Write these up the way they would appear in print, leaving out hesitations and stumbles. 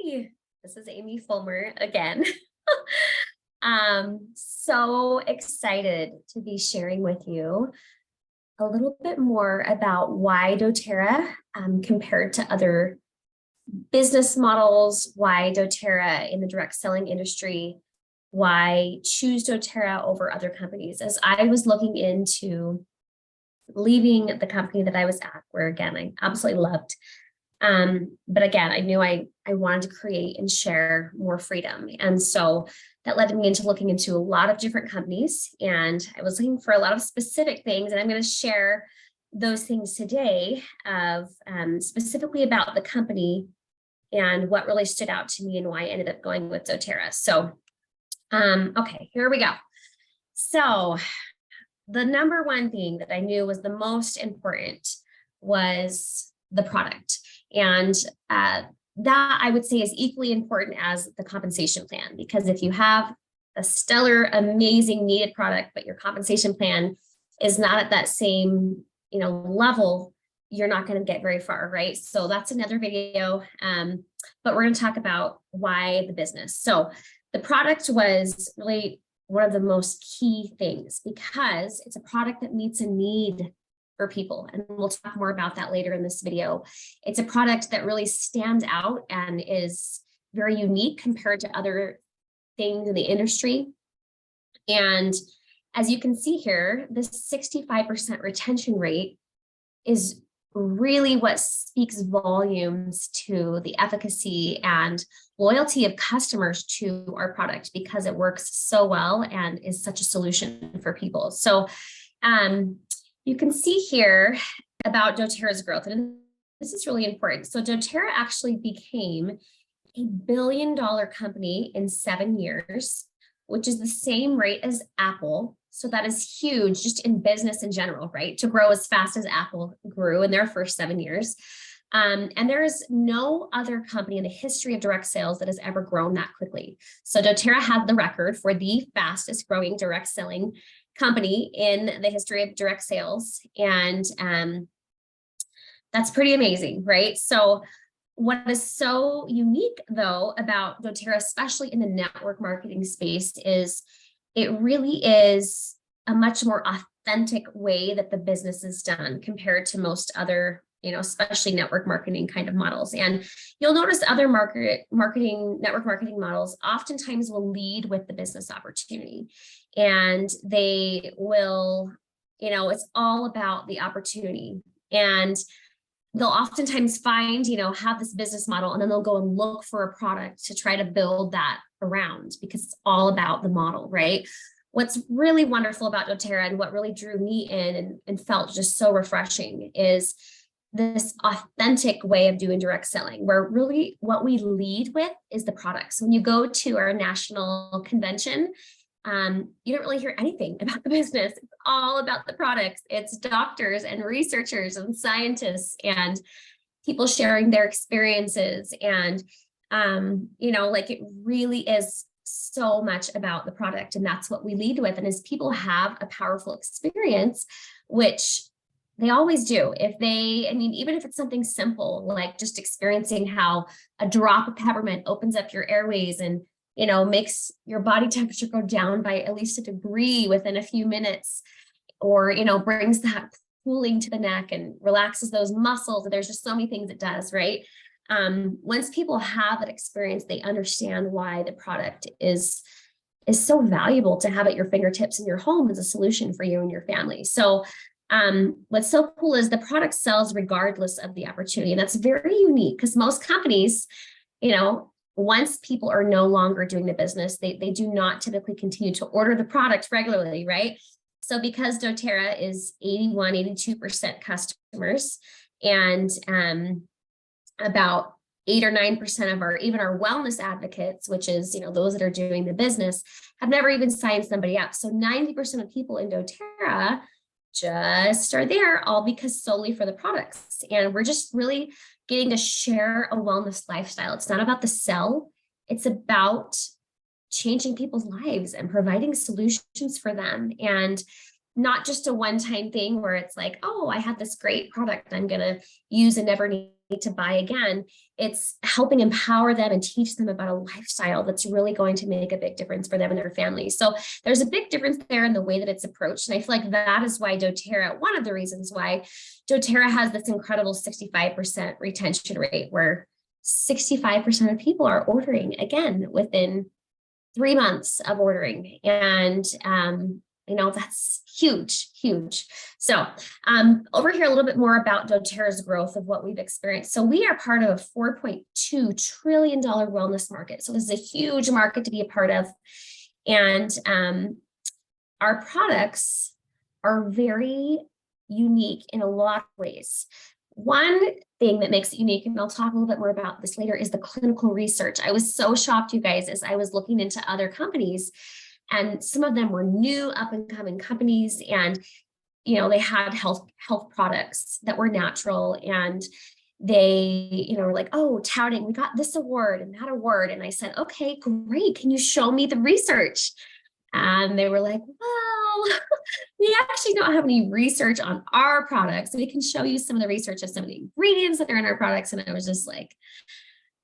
Hi, this is Amy Fullmer again. So excited to be sharing with you a little bit more about why doTerra compared to other business models, why doTerra in the direct selling industry, why choose doTerra over other companies. As I was looking into leaving the company that I was at, where again, I absolutely loved. But again, I knew I wanted to create and share more freedom. And so that led me into looking into a lot of different companies. And I was looking for a lot of specific things. And I'm going to share those things today of specifically about the company and what really stood out to me and why I ended up going with doTerra. So, okay, here we go. So the number one thing that I knew was the most important was the product. And that I would say is equally important as the compensation plan, because if you have a stellar, amazing, needed product, but your compensation plan is not at that same, level, you're not going to get very far, right? So that's another video. But we're going to talk about why the business. So the product was really one of the most key things because it's a product that meets a need for people. And we'll talk more about that later in this video. It's a product that really stands out and is very unique compared to other things in the industry. And as you can see here, this 65% retention rate is really what speaks volumes to the efficacy and loyalty of customers to our product because it works so well and is such a solution for people. So you can see here about doTerra's growth, and this is really important. So doTerra actually became $1 billion company in 7 years, which is the same rate as Apple. So that is huge just in business in general, right? To grow as fast as Apple grew in their first 7 years. And there is no other company in the history of direct sales that has ever grown that quickly. So doTerra had the record for the fastest growing direct selling company in the history of direct sales. And that's pretty amazing, right? So what is so unique though about doTerra, especially in the network marketing space, is it really is a much more authentic way that the business is done compared to most other, especially network marketing kind of models. And you'll notice other network marketing models oftentimes will lead with the business opportunity. And they will, it's all about the opportunity. And they'll oftentimes find, have this business model, and then they'll go and look for a product to try to build that around because it's all about the model, right? What's really wonderful about doTerra and what really drew me in and felt just so refreshing is this authentic way of doing direct selling, where really what we lead with is the products. When you go to our national convention, you don't really hear anything about the business. It's all about the products. It's doctors and researchers and scientists and people sharing their experiences. And, it really is so much about the product. And that's what we lead with. And as people have a powerful experience, which they always do, even if it's something simple, like just experiencing how a drop of peppermint opens up your airways and makes your body temperature go down by at least a degree within a few minutes, or, brings that cooling to the neck and relaxes those muscles. There's just so many things it does, right? Once people have that experience, they understand why the product is so valuable to have at your fingertips in your home as a solution for you and your family. So what's so cool is the product sells regardless of the opportunity. And that's very unique because most companies, once people are no longer doing the business, they do not typically continue to order the product regularly, right? So because doTerra is 82% customers, and about 8 or 9% of our wellness advocates, which is, those that are doing the business, have never even signed somebody up. So 90% of people in doTerra just are there all because solely for the products. And we're just really getting to share a wellness lifestyle. It's not about the sell. It's about changing people's lives and providing solutions for them. And not just a one-time thing where it's like, oh, I have this great product I'm going to use and never need to buy again. It's helping empower them and teach them about a lifestyle that's really going to make a big difference for them and their families. So there's a big difference there in the way that it's approached. And I feel like that is why doTerra, one of the reasons why doTerra has this incredible 65% retention rate, where 65% of people are ordering again within 3 months of ordering. And, that's huge, huge. So over here, a little bit more about doTerra's growth of what we've experienced. So we are part of a $4.2 trillion wellness market. So this is a huge market to be a part of. And our products are very unique in a lot of ways. One thing that makes it unique, and I'll talk a little bit more about this later, is the clinical research. I was so shocked, you guys, as I was looking into other companies, and some of them were new up and coming companies, and they had health products that were natural, and they were like, oh, touting, we got this award and that award. And I said, okay, great, can you show me the research? And they were like, well, we actually don't have any research on our products. So we can show you some of the research of some of the ingredients that are in our products. And I was just like,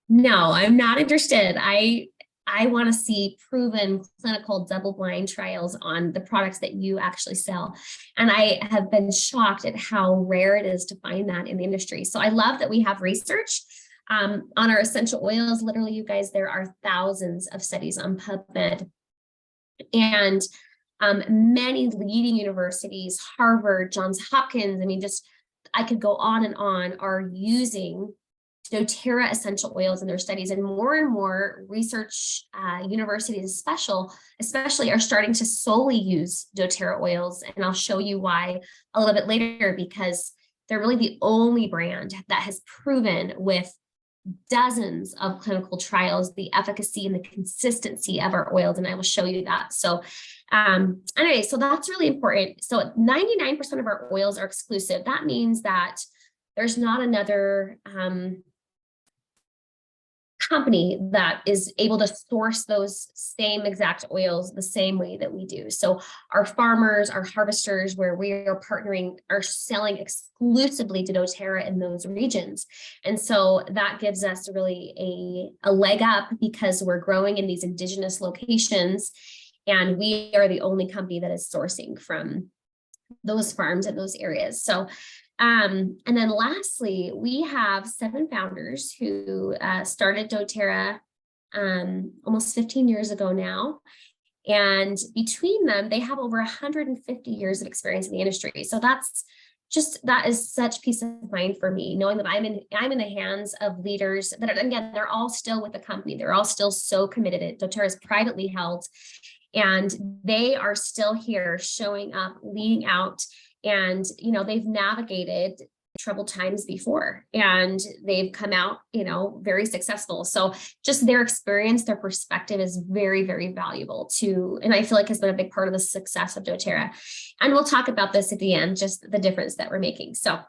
no, I'm not interested. I want to see proven clinical double-blind trials on the products that you actually sell. And I have been shocked at how rare it is to find that in the industry. So I love that we have research on our essential oils. Literally, you guys, there are thousands of studies on PubMed. And many leading universities, Harvard, Johns Hopkins, I could go on and on, are using doTerra essential oils in their studies, and more research universities especially are starting to solely use doTerra oils. And I'll show you why a little bit later, because they're really the only brand that has proven with dozens of clinical trials the efficacy and the consistency of our oils, and I will show you that. So anyway, so that's really important. So 99% of our oils are exclusive. That means that there's not another company that is able to source those same exact oils the same way that we do. So our farmers, our harvesters, where we are partnering, are selling exclusively to doTerra in those regions. And so that gives us really a leg up, because we're growing in these indigenous locations, and we are the only company that is sourcing from those farms in those areas. So and then lastly, we have 7 founders who started doTerra almost 15 years ago now. And between them, they have over 150 years of experience in the industry. So that is such peace of mind for me, knowing that I'm in the hands of leaders that are, again, they're all still with the company. They're all still so committed. doTerra is privately held, and they are still here showing up, leading out. And, they've navigated troubled times before, and they've come out, very successful. So just their experience, their perspective is very, very valuable and I feel like has been a big part of the success of doTerra. And we'll talk about this at the end, just the difference that we're making. So,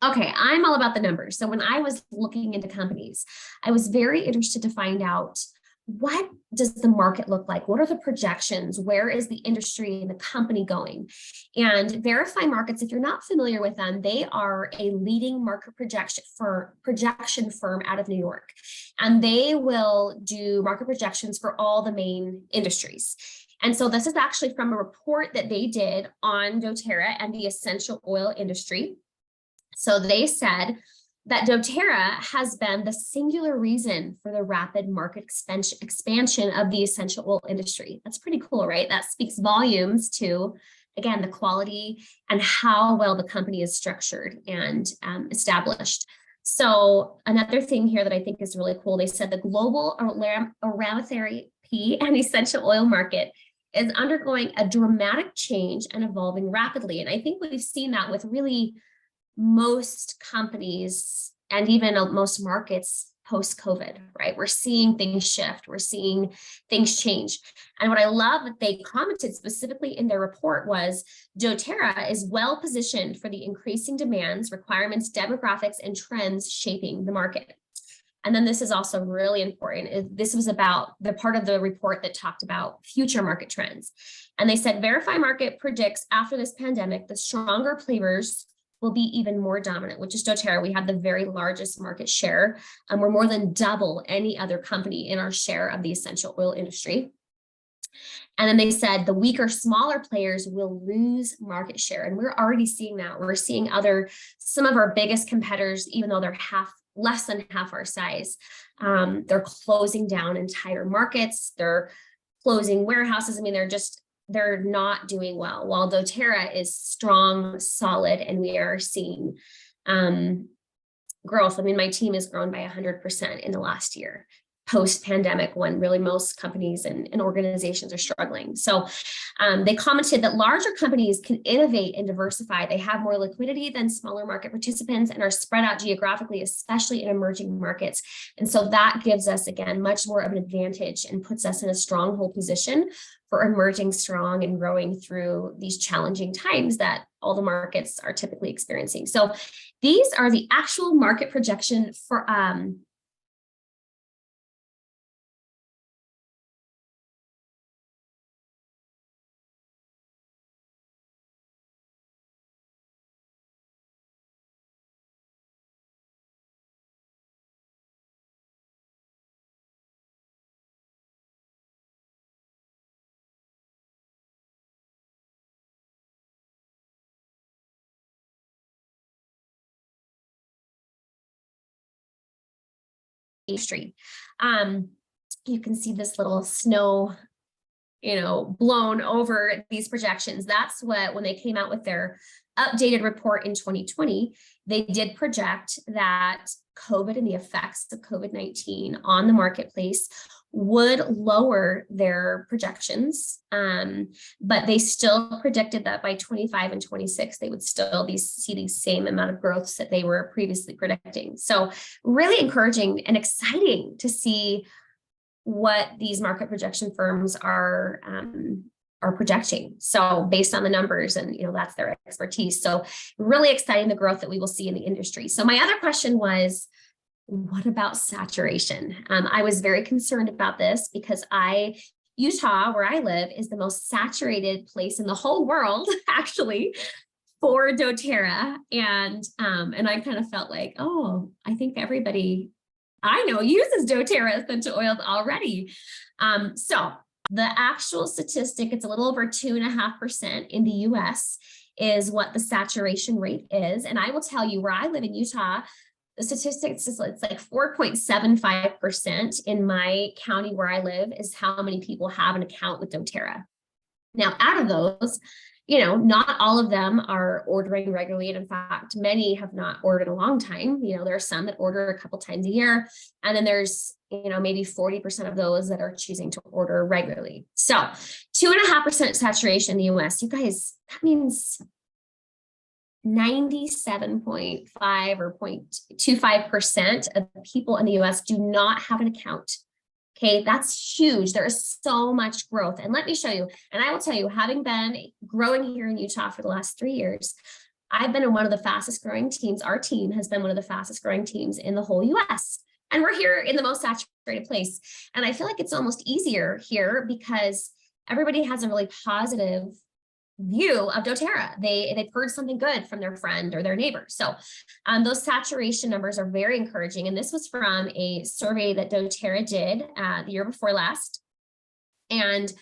okay, I'm all about the numbers. So when I was looking into companies, I was very interested to find out, what does the market look like? What are the projections? Where is the industry and the company going? And Verify Markets, if you're not familiar with them, they are a leading market projection firm out of New York. And they will do market projections for all the main industries. And so this is actually from a report that they did on doTerra and the essential oil industry. So they said that doTerra has been the singular reason for the rapid market expansion of the essential oil industry. That's pretty cool, right? That speaks volumes to, again, the quality and how well the company is structured and established. So another thing here that I think is really cool, they said the global aromatherapy and essential oil market is undergoing a dramatic change and evolving rapidly. And I think we've seen that with really most companies and even most markets post-COVID, right? We're seeing things shift. We're seeing things change. And what I love that they commented specifically in their report was doTerra is well positioned for the increasing demands, requirements, demographics, and trends shaping the market. And then this is also really important. This was about the part of the report that talked about future market trends. And they said, Verify Market predicts after this pandemic, the stronger players will be even more dominant, which is doTerra. We have the very largest market share. We're more than double any other company in our share of the essential oil industry. And then they said the weaker, smaller players will lose market share. And we're already seeing that. We're seeing some of our biggest competitors, even though they're less than half our size, they're closing down entire markets. They're closing warehouses. I mean, they're not doing well, while doTerra is strong, solid, and we are seeing growth. I mean, my team has grown by 100% in the last year, post-pandemic, when really most companies and organizations are struggling. So they commented that larger companies can innovate and diversify. They have more liquidity than smaller market participants and are spread out geographically, especially in emerging markets. And so that gives us, again, much more of an advantage and puts us in a stronghold position for emerging strong and growing through these challenging times that all the markets are typically experiencing. So these are the actual market projection for industry. You can see this little snow, blown over these projections. That's when they came out with their updated report in 2020, they did project that COVID and the effects of COVID-19 on the marketplace would lower their projections. But they still predicted that by 25 and 26, they would still see the same amount of growths that they were previously predicting. So really encouraging and exciting to see what these market projection firms are projecting. So based on the numbers, and that's their expertise. So really exciting, the growth that we will see in the industry. So my other question was, what about saturation? I was very concerned about this because Utah, where I live, is the most saturated place in the whole world, actually, for doTerra. And I kind of felt like, I think everybody I know uses doTerra essential oils already. So the actual statistic, it's a little over 2.5% in the US is what the saturation rate is. And I will tell you, where I live in Utah, the statistics is it's like 4.75% in my county where I live is how many people have an account with doTerra. Now, out of those, not all of them are ordering regularly. And in fact, many have not ordered in a long time. There are some that order a couple times a year. And then there's, maybe 40% of those that are choosing to order regularly. So 2.5% saturation in the US, you guys, that means 97.5 or 0.25% of people in the US do not have an account. Okay, that's huge. There is so much growth. And let me show you, and I will tell you, having been growing here in Utah for the last 3 years, I've been in one of the fastest growing teams. Our team has been one of the fastest growing teams in the whole US. And we're here in the most saturated place. And I feel like it's almost easier here because everybody has a really positive view of doTerra. They've heard something good from their friend or their neighbor. So those saturation numbers are very encouraging. And this was from a survey that doTerra did the year before last. And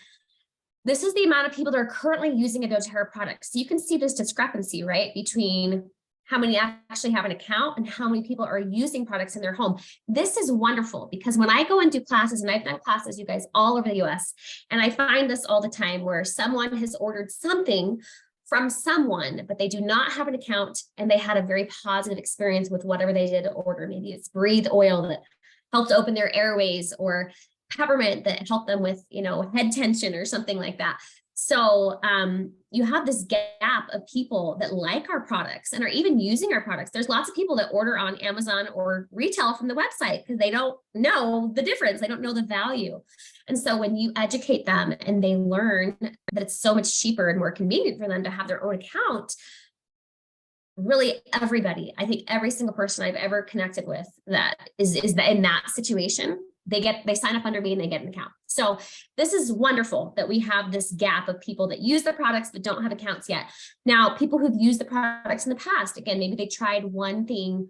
this is the amount of people that are currently using a doTerra product. So you can see this discrepancy, right, between how many actually have an account and how many people are using products in their home. This is wonderful because when I go and do classes, and I've done classes, you guys, all over the US, and I find this all the time where someone has ordered something from someone, but they do not have an account and they had a very positive experience with whatever they did order. Maybe it's Breathe oil that helped open their airways, or peppermint that helped them with, head tension or something like that. So you have this gap of people that like our products and are even using our products. There's lots of people that order on Amazon or retail from the website because they don't know the difference. They don't know the value. And so when you educate them and they learn that it's so much cheaper and more convenient for them to have their own account, really everybody, I think every single person I've ever connected with that is in that situation, they sign up under me and they get an account. So this is wonderful that we have this gap of people that use the products but don't have accounts yet. Now, people who've used the products in the past, again, maybe they tried one thing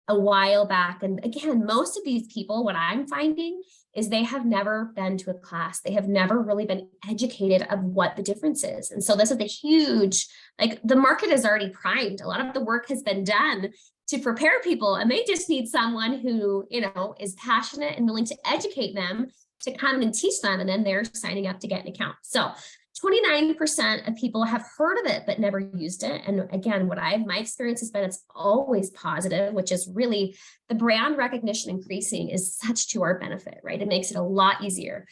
a while back. And again, most of these people, what I'm finding is they have never been to a class. They have never really been educated of what the difference is. And so this is a huge, like the market is already primed. A lot of the work has been done to prepare people, and they just need someone who, is passionate and willing to educate them to come and teach them. And then they're signing up to get an account. So 29% of people have heard of it, but never used it. And again, my experience has been, it's always positive, which is really the brand recognition increasing is such to our benefit, right? It makes it a lot easier.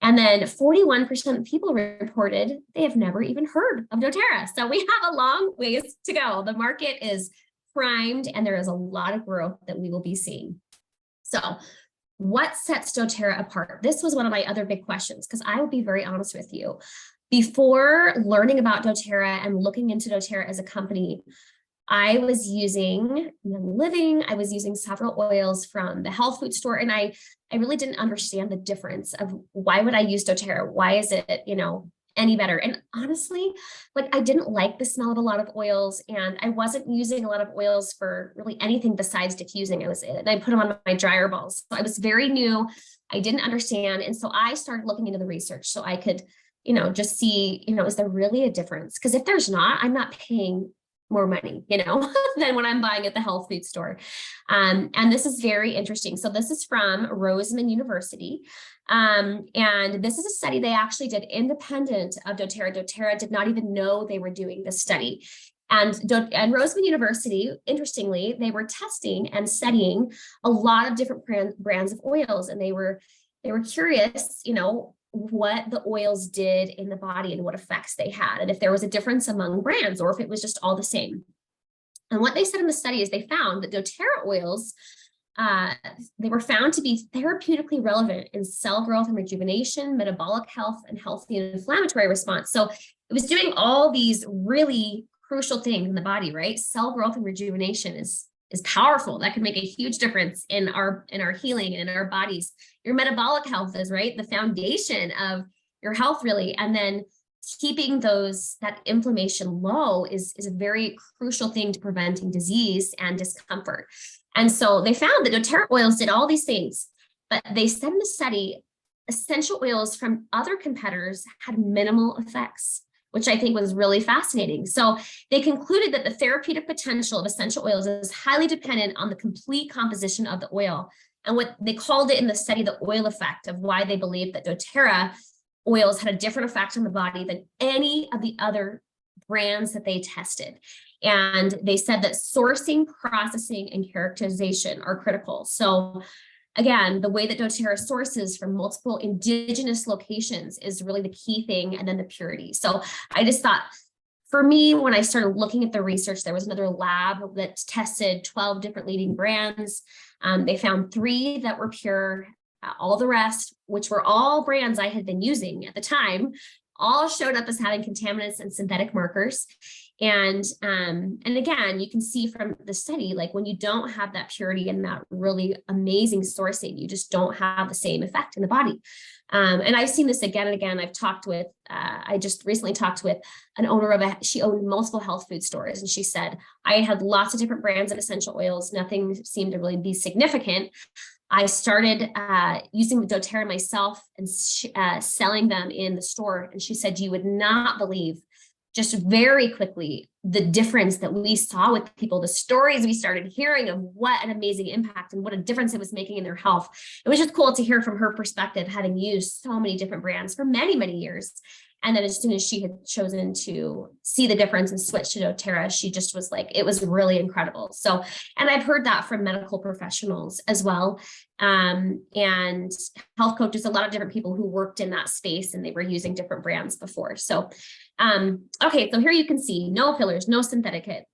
And then 41% of people reported they have never even heard of doTerra. So we have a long ways to go. The market is primed and there is a lot of growth that we will be seeing. So what sets doTerra apart? This was one of my other big questions, because I will be very honest with you. Before learning about doTerra and looking into doTerra as a company, I was using Young Living. I was using several oils from the health food store, and I really didn't understand the difference of why would I use doTerra? Why is it, any better? And honestly, I didn't like the smell of a lot of oils, and I wasn't using a lot of oils for really anything besides diffusing. And I put them on my dryer balls. So I was very new. I didn't understand. And so I started looking into the research so I could, just see, is there really a difference? Because if there's not, I'm not paying more money, than when I'm buying at the health food store. And this is very interesting. So this is from Roseman University. And this is a study they actually did independent of doTerra. doTerra did not even know they were doing this study. And Roseman University, interestingly, they were testing and studying a lot of different brands of oils. And they were curious, what the oils did in the body and what effects they had, and if there was a difference among brands or if it was just all the same. And what they said in the study is they found that doTerra oils, they were found to be therapeutically relevant in cell growth and rejuvenation, metabolic health, and healthy inflammatory response. So it was doing all these really crucial things in the body, right? Cell growth and rejuvenation is powerful. That can make a huge difference in our healing and in our bodies. Your metabolic health is, right, the foundation of your health, really. And then keeping that inflammation low is a very crucial thing to preventing disease and discomfort. And so they found that doTerra oils did all these things, but they said in the study, essential oils from other competitors had minimal effects, which I think was really fascinating. So they concluded that the therapeutic potential of essential oils is highly dependent on the complete composition of the oil. And what they called it in the study, the oil effect, of why they believed that doTerra oils had a different effect on the body than any of the other brands that they tested. And they said that sourcing, processing, and characterization are critical. So again, the way that doTerra sources from multiple indigenous locations is really the key thing, and then the purity. So I just thought, for me, when I started looking at the research, there was another lab that tested 12 different leading brands. They found 3 that were pure. All the rest, which were all brands I had been using at the time, all showed up as having contaminants and synthetic markers. And again, you can see from the study, when you don't have that purity and that really amazing sourcing, you just don't have the same effect in the body. And I've seen this again and again. I just recently talked with an owner she owned multiple health food stores. And she said, I had lots of different brands of essential oils. Nothing seemed to really be significant. I started using doTerra myself and selling them in the store. And she said, you would not believe, just very quickly, the difference that we saw with people, the stories we started hearing of what an amazing impact and what a difference it was making in their health. It was just cool to hear from her perspective, having used so many different brands for many, many years. And then as soon as she had chosen to see the difference and switch to doTerra, she just was like, it was really incredible. So, and I've heard that from medical professionals as well. And health coaches, a lot of different people who worked in that space, and they were using different brands before. So, okay, so here you can see no fillers, no synthetics.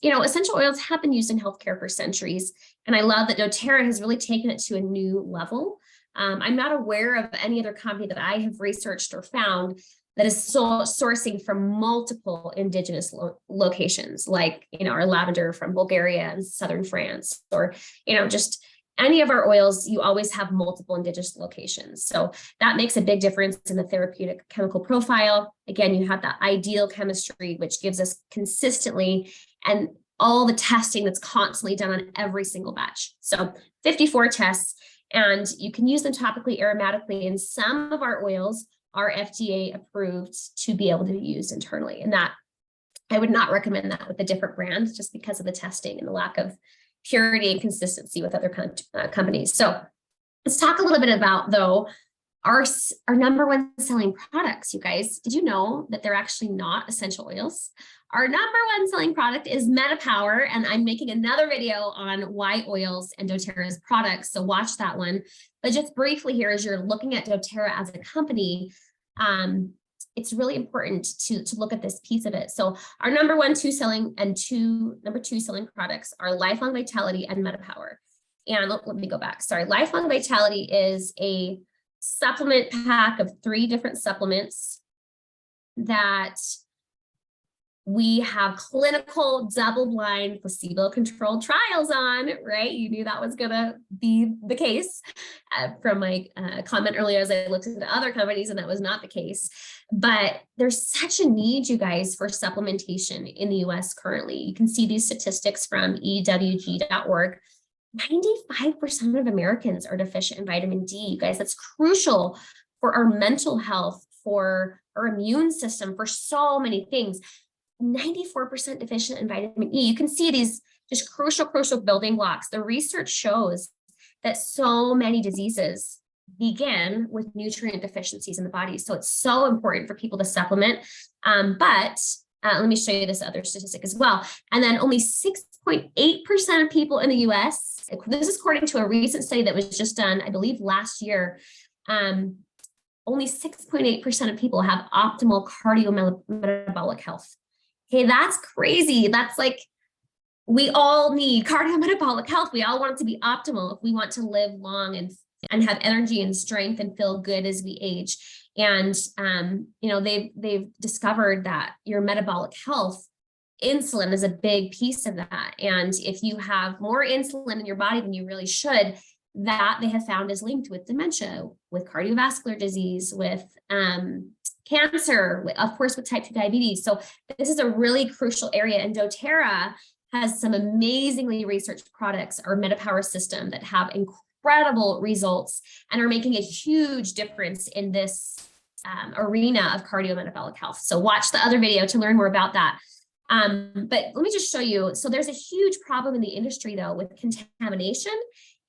Essential oils have been used in healthcare for centuries. And I love that doTerra has really taken it to a new level. I'm not aware of any other company that I have researched or found that is sourcing from multiple indigenous locations, like, our lavender from Bulgaria and southern France, or, just any of our oils, you always have multiple indigenous locations. So that makes a big difference in the therapeutic chemical profile. Again, you have that ideal chemistry, which gives us consistently, and all the testing that's constantly done on every single batch. So 54 tests, and you can use them topically, aromatically, and some of our oils are FDA approved to be able to be used internally. And that I would not recommend that with a different brand, just because of the testing and the lack of purity and consistency with other companies. So let's talk a little bit about, though, our number one selling products. You guys, did you know that they're actually not essential oils? Our number one selling product is MetaPower, and I'm making another video on why oils and doTerra's products, so watch that one. But just briefly here, as you're looking at doTerra as a company, it's really important to look at this piece of it. So our number two selling products are Lifelong Vitality and MetaPower. And let me go back. Sorry, Lifelong Vitality is a supplement pack of 3 different supplements that we have clinical double-blind placebo-controlled trials on, right? You knew that was gonna be the case from my comment earlier as I looked into other companies, and that was not the case. But there's such a need, you guys, for supplementation in the US currently. You can see these statistics from EWG.org. 95% of Americans are deficient in vitamin D, you guys. That's crucial for our mental health, for our immune system, for so many things. 94% deficient in vitamin E. You can see these just crucial building blocks. The research shows that so many diseases begin with nutrient deficiencies in the body. So it's so important for people to supplement. But let me show you this other statistic as well. And then only 6.8% of people in the US, this is according to a recent study that was just done, I believe, last year, only 6.8% of people have optimal cardiometabolic health. Okay, that's crazy. That's like, we all need cardiometabolic health. We all want it to be optimal if we want to live long and have energy and strength and feel good as we age. And they've discovered that your metabolic health, insulin is a big piece of that. And if you have more insulin in your body than you really should, that they have found is linked with dementia, with cardiovascular disease, with cancer, of course, with type 2 diabetes. So this is a really crucial area, and doTerra has some amazingly researched products, our MetaPower system, that have incredible results and are making a huge difference in this arena of cardiometabolic health. So watch the other video to learn more about that. But let me just show you. So there's a huge problem in the industry, though, with contamination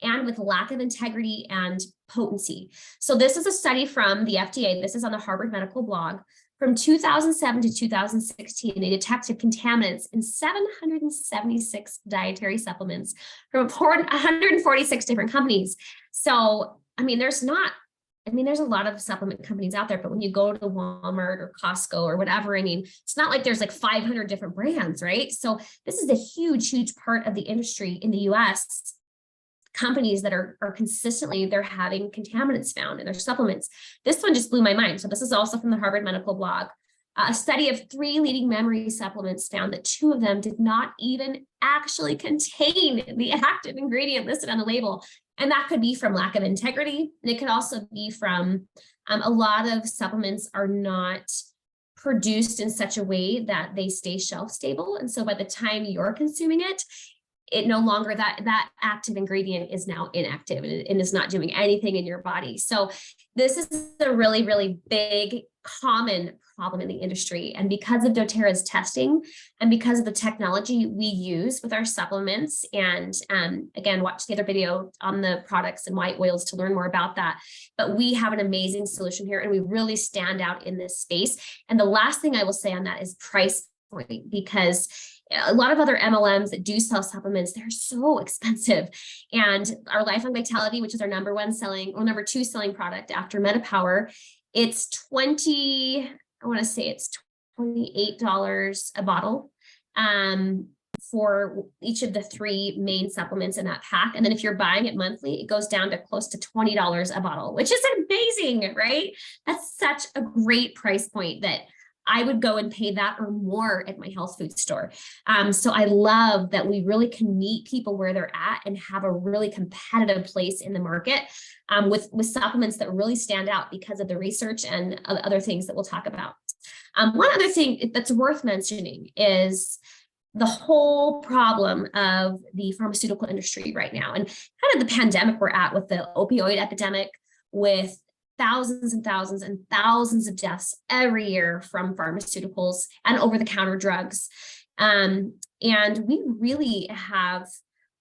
and with lack of integrity and potency. So this is a study from the FDA. This is on the Harvard Medical Blog. From 2007 to 2016, they detected contaminants in 776 dietary supplements from 146 different companies. So, there's a lot of supplement companies out there, but when you go to Walmart or Costco or whatever, it's not like there's like 500 different brands, right? So this is a huge part of the industry in the US. Companies that are consistently, they're having contaminants found in their supplements. This one just blew my mind. So this is also from the Harvard Medical Blog. A study of 3 leading memory supplements found that 2 of them did not even actually contain the active ingredient listed on the label. And that could be from lack of integrity. And it could also be from a lot of supplements are not produced in such a way that they stay shelf stable. And so by the time you're consuming it, it no longer, that active ingredient is now inactive and is not doing anything in your body. So this is a really big common problem in the industry. And because of doTerra's testing and because of the technology we use with our supplements, and again, watch the other video on the products and white oils to learn more about that. But we have an amazing solution here, and we really stand out in this space. And the last thing I will say on that is price point, because a lot of other MLMs that do sell supplements, they're so expensive. And our Lifelong Vitality, which is our number 2 selling product after MetaPower, it's $28 a bottle. for each of the 3 main supplements in that pack. And then if you're buying it monthly, it goes down to close to $20 a bottle, which is amazing, right? That's such a great price point that I would go and pay that or more at my health food store. So I love that we really can meet people where they're at and have a really competitive place in the market with supplements that really stand out because of the research and other things that we'll talk about. One other thing that's worth mentioning is the whole problem of the pharmaceutical industry right now, and kind of the pandemic we're at with the opioid epidemic, with thousands and thousands and thousands of deaths every year from pharmaceuticals and over-the-counter drugs. And we really have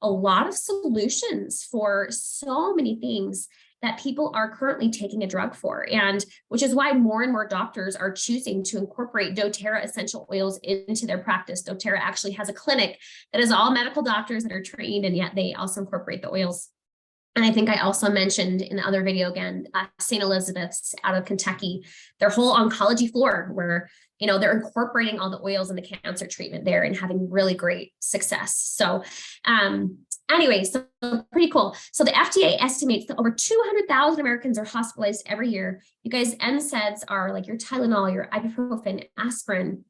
a lot of solutions for so many things that people are currently taking a drug for, and which is why more and more doctors are choosing to incorporate doTerra essential oils into their practice. doTerra actually has a clinic that is all medical doctors that are trained, and yet they also incorporate the oils. And I think I also mentioned in the other video again, St. Elizabeth's out of Kentucky, their whole oncology floor where, they're incorporating all the oils in the cancer treatment there and having really great success. So anyway, so pretty cool. So the FDA estimates that over 200,000 Americans are hospitalized every year. You guys, NSAIDs are like your Tylenol, your ibuprofen, aspirin,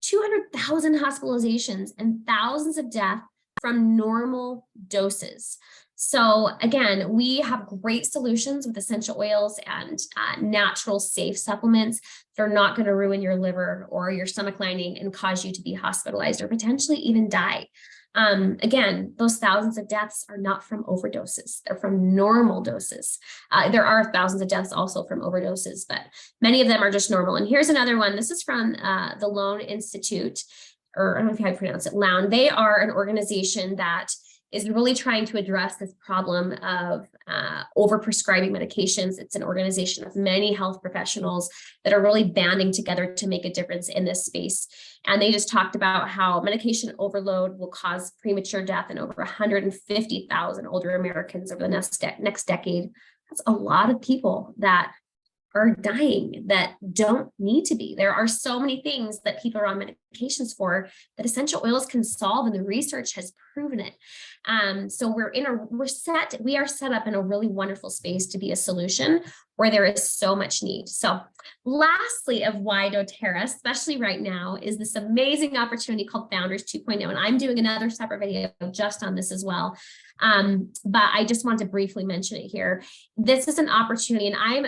200,000 hospitalizations and thousands of deaths from normal doses. So again, we have great solutions with essential oils and natural, safe supplements. They're not going to ruin your liver or your stomach lining and cause you to be hospitalized or potentially even die. Again, those thousands of deaths are not from overdoses. They're from normal doses. There are thousands of deaths also from overdoses, but many of them are just normal. And here's another one. This is from the Loan Institute, or I don't know if I pronounce it, Lown. They are an organization that is really trying to address this problem of overprescribing medications. It's an organization of many health professionals that are really banding together to make a difference in this space. And they just talked about how medication overload will cause premature death in over 150,000 older Americans over the next decade. That's a lot of people that are dying that don't need to be. There are so many things that people are on medications for that essential oils can solve, and the research has proven it. So we are set up in a really wonderful space to be a solution where there is so much need. So lastly, of why doTerra, especially right now, is this amazing opportunity called Founders 2.0. And I'm doing another separate video just on this as well. But I just want to briefly mention it here. This is an opportunity, and I'm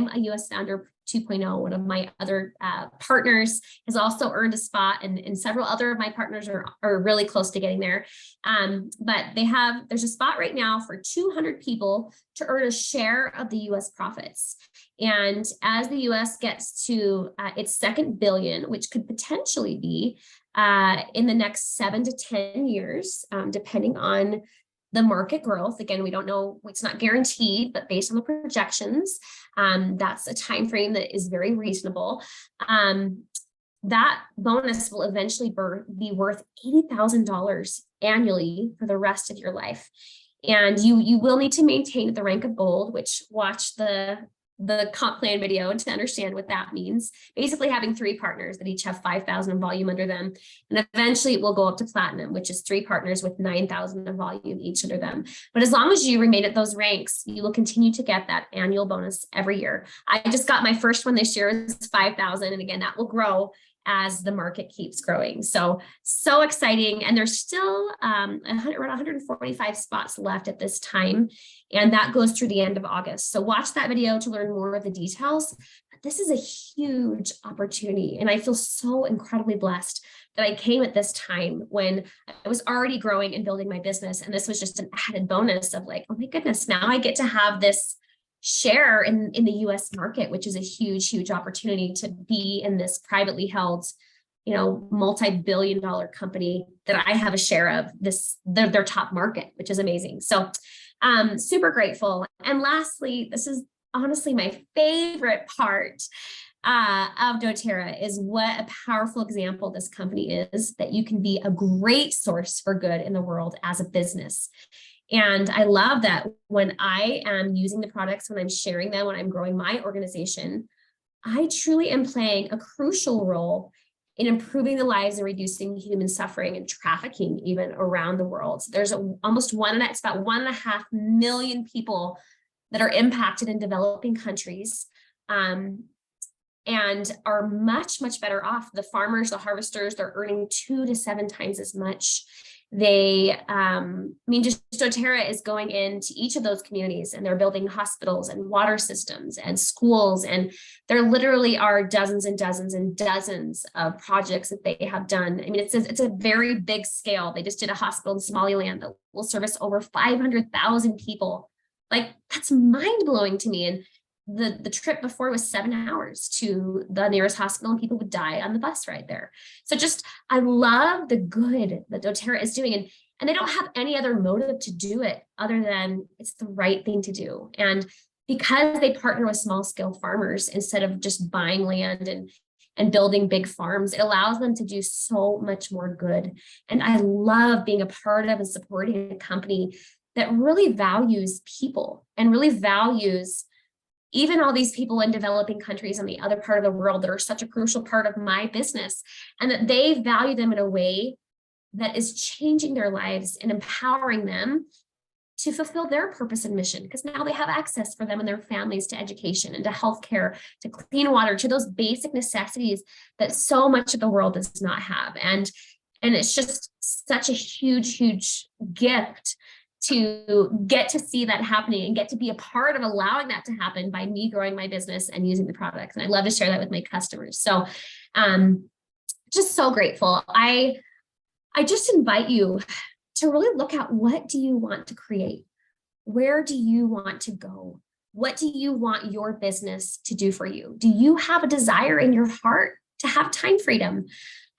a US Founder 2.0. One of my other partners has also earned a spot, and several other of my partners are really close to getting there. But there's a spot right now for 200 people to earn a share of the US profits. And as the US gets to its second billion, which could potentially be in the next 7 to 10 years, depending on the market growth. Again, we don't know, it's not guaranteed, but based on the projections, that's a time frame that is very reasonable. That bonus will eventually be worth $80,000 annually for the rest of your life. And you will need to maintain the rank of gold, which watch the comp plan video to understand what that means. Basically having 3 partners that each have 5,000 in volume under them. And eventually it will go up to platinum, which is 3 partners with 9,000 in volume each under them. But as long as you remain at those ranks, you will continue to get that annual bonus every year. I just got my first one this year, it's 5,000. And again, that will grow as the market keeps growing. So exciting. And there's still around 145 spots left at this time. And that goes through the end of August. So watch that video to learn more of the details. But this is a huge opportunity. And I feel so incredibly blessed that I came at this time when I was already growing and building my business. And this was just an added bonus of like, oh my goodness, now I get to have this share in the US market, which is a huge, huge opportunity to be in this privately held, multi-billion-dollar company that I have a share of their top market, which is amazing. So super grateful. And lastly, this is honestly my favorite part of doTerra, is what a powerful example this company is that you can be a great source for good in the world as a business. And I love that when I am using the products, when I'm sharing them, when I'm growing my organization, I truly am playing a crucial role in improving the lives and reducing human suffering and trafficking even around the world. There's it's about 1.5 million people that are impacted in developing countries, and are much, much better off. The farmers, the harvesters, they're earning 2 to 7 times as much. Just doTerra is going into each of those communities, and they're building hospitals and water systems and schools. And there literally are dozens and dozens and dozens of projects that they have done. I mean, it's a very big scale. They just did a hospital in Somaliland that will service over 500,000 people. Like, that's mind blowing to me. And the trip before was 7 hours to the nearest hospital, and people would die on the bus right there. So I love the good that doTerra is doing, and they don't have any other motive to do it other than it's the right thing to do. And because they partner with small scale farmers instead of just buying land and building big farms, it allows them to do so much more good. And I love being a part of and supporting a company that really values people and really values even all these people in developing countries on the other part of the world that are such a crucial part of my business, and that they value them in a way that is changing their lives and empowering them to fulfill their purpose and mission, because now they have access for them and their families to education and to healthcare, to clean water, to those basic necessities that so much of the world does not have. And it's just such a huge, huge gift to get to see that happening and get to be a part of allowing that to happen by me growing my business and using the products. And I love to share that with my customers. So just so grateful. I just invite you to really look at, what do you want to create? Where do you want to go? What do you want your business to do for you? Do you have a desire in your heart to have time freedom?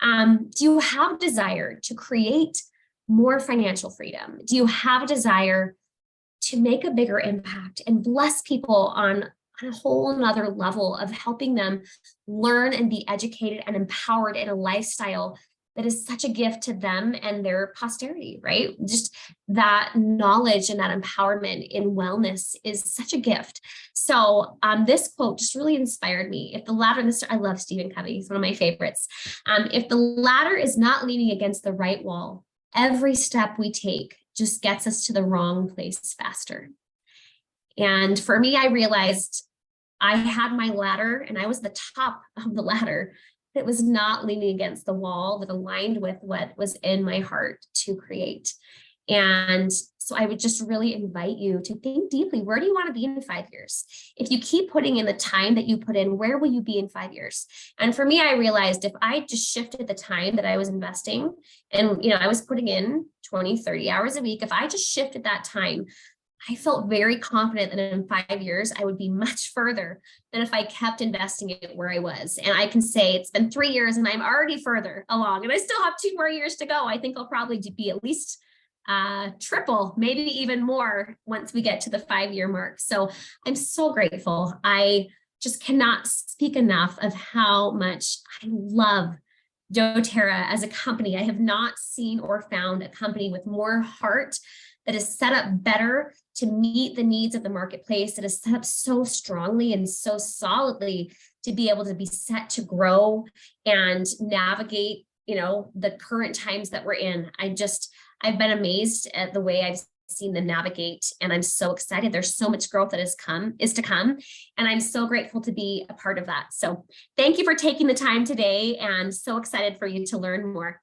Do you have a desire to create more financial freedom? Do you have a desire to make a bigger impact and bless people on a whole nother level of helping them learn and be educated and empowered in a lifestyle that is such a gift to them and their posterity, right? Just that knowledge and that empowerment in wellness is such a gift. So this quote just really inspired me. If the ladder, I love Stephen Covey, he's one of my favorites. If the ladder is not leaning against the right wall, every step we take just gets us to the wrong place faster. And for me, I realized I had my ladder and I was the top of the ladder that was not leaning against the wall, that aligned with what was in my heart to create. And so I would just really invite you to think deeply, where do you want to be in 5 years? If you keep putting in the time that you put in, where will you be in 5 years? And for me, I realized if I just shifted the time that I was investing, and I was putting in 20, 30 hours a week, if I just shifted that time, I felt very confident that in 5 years, I would be much further than if I kept investing it where I was. And I can say it's been 3 years and I'm already further along, and I still have 2 more years to go. I think I'll probably be at least triple, maybe even more once we get to the 5-year mark. So I'm so grateful. I just cannot speak enough of how much I love doTerra as a company. I have not seen or found a company with more heart, that is set up better to meet the needs of the marketplace, that is set up so strongly and so solidly to be able to be set to grow and navigate, the current times that we're in. I've been amazed at the way I've seen them navigate, and I'm so excited. There's so much growth that is to come, and I'm so grateful to be a part of that. So thank you for taking the time today, and so excited for you to learn more.